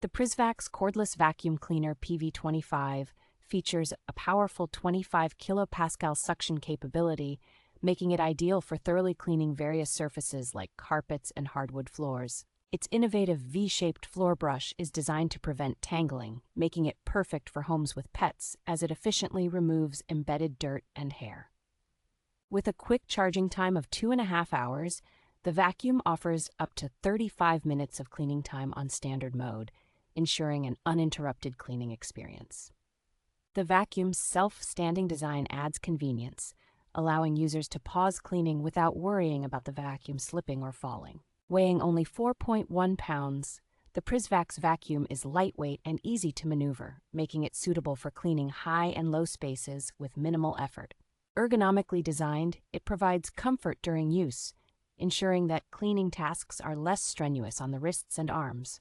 The Prisvacs Cordless Vacuum Cleaner PV25 features a powerful 25 kilopascal suction capability, making it ideal for thoroughly cleaning various surfaces like carpets and hardwood floors. Its innovative V-shaped floor brush is designed to prevent tangling, making it perfect for homes with pets as it efficiently removes embedded dirt and hair. With a quick charging time of 2.5 hours, the vacuum offers up to 35 minutes of cleaning time on standard mode, ensuring an uninterrupted cleaning experience. The vacuum's self-standing design adds convenience, allowing users to pause cleaning without worrying about the vacuum slipping or falling. Weighing only 4.1 pounds, the Prisvacs vacuum is lightweight and easy to maneuver, making it suitable for cleaning high and low spaces with minimal effort. Ergonomically designed, it provides comfort during use, ensuring that cleaning tasks are less strenuous on the wrists and arms.